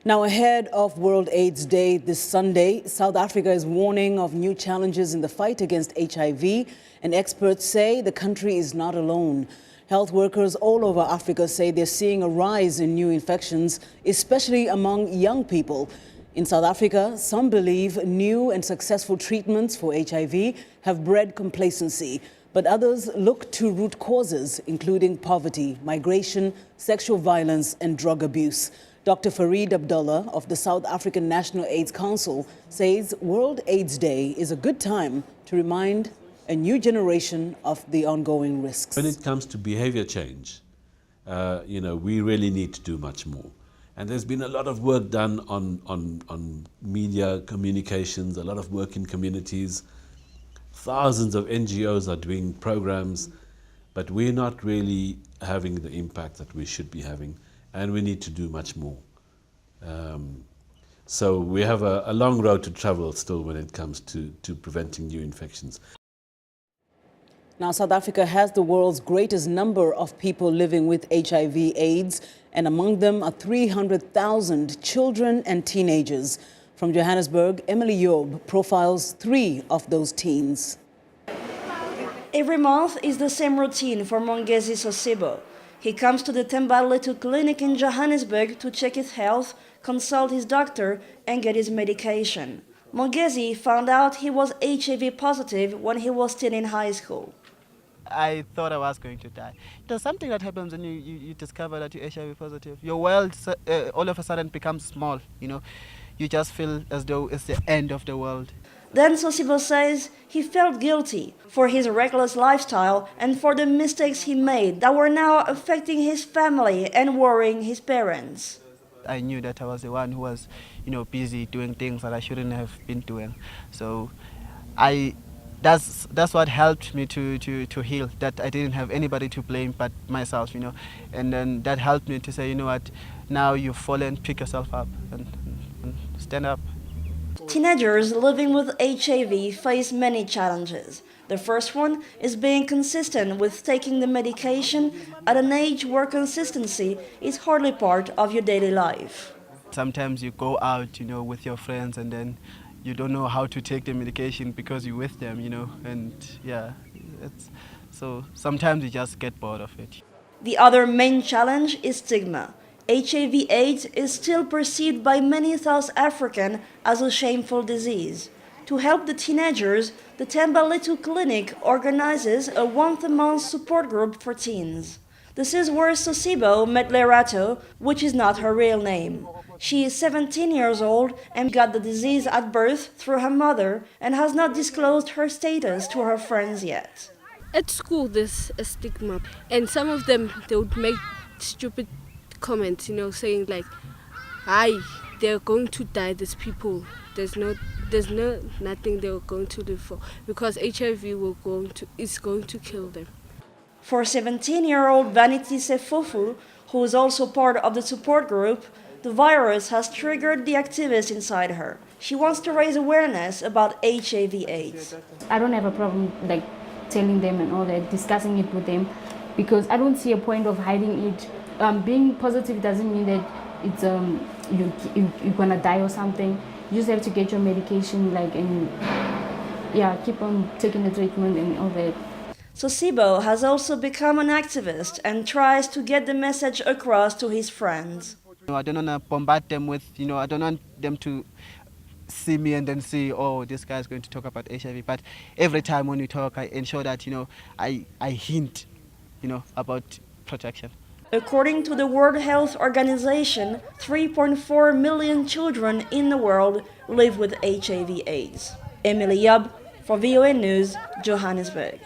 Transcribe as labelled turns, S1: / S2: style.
S1: Now, ahead of World AIDS Day this Sunday, South Africa is warning of new challenges in the fight against HIV, and experts say the country is not alone. Health workers all over Africa say they're seeing a rise in new infections, especially among young people. In South Africa, some believe new and successful treatments for HIV have bred complacency, but others look to root causes, including poverty, migration, sexual violence, and drug abuse. Dr. Farid Abdullah of the South African National AIDS Council says World AIDS Day is a good time to remind a new generation of the ongoing risks.
S2: When it comes to behavior change, we really need to do much more. And there's been a lot of work done on media communications, a lot of work in communities. Thousands of NGOs are doing programs, but we're not really having the impact that we should be having. And we need to do much more. So we have a long road to travel still when it comes to preventing new infections.
S1: Now, South Africa has the world's greatest number of people living with HIV/AIDS, and among them are 300,000 children and teenagers. From Johannesburg, Emily Yob profiles 3 of those teens.
S3: Every month is the same routine for Mongezi Sosibo. He comes to the Themba clinic in Johannesburg to check his health, consult his doctor, and get his medication. Mongezi found out he was HIV positive when he was still in high school.
S4: I thought I was going to die. There's something that happens when you discover that you're HIV positive. Your world all of a sudden becomes small, You just feel as though it's the end of the world.
S3: Then Sosibo says he felt guilty for his reckless lifestyle and for the mistakes he made that were now affecting his family and worrying his parents.
S4: I knew that I was the one who was, busy doing things that I shouldn't have been doing. So that's what helped me to heal, that I didn't have anybody to blame but myself, And then that helped me to say, you know what, now you've fallen, pick yourself up and stand up.
S3: Teenagers living with HIV face many challenges. The first one is being consistent with taking the medication at an age where consistency is hardly part of your daily life.
S4: Sometimes you go out, with your friends, and then you don't know how to take the medication because you're with them, and so sometimes you just get bored of it.
S3: The other main challenge is stigma. HIV/AIDS is still perceived by many South Africans as a shameful disease. To help the teenagers, the Themba clinic organizes a once-a-month support group for teens. This is where Sosibo met Lerato, which is not her real name. She is 17 years old and got the disease at birth through her mother and has not disclosed her status to her friends yet.
S5: At school, there's a stigma, and some of them, they would make stupid comments, saying like, "Hi, they're going to die. These people. There's nothing they're going to live for because HIV is going to kill them."
S3: For 17-year-old Vanity Sefofu, who is also part of the support group, the virus has triggered the activist inside her. She wants to raise awareness about HIV/AIDS.
S6: I don't have a problem telling them and all that, discussing it with them, because I don't see a point of hiding it. Being positive doesn't mean that it's you're gonna die or something. You just have to get your medication and keep on taking the treatment and all that.
S3: Sosibo has also become an activist and tries to get the message across to his friends.
S4: I don't want to bombard them with, I don't want them to see me and then see, oh, this guy is going to talk about HIV. But every time when we talk, I ensure that, I hint, about protection.
S3: According to the World Health Organization, 3.4 million children in the world live with HIV/AIDS. Emily Yob for VOA News, Johannesburg.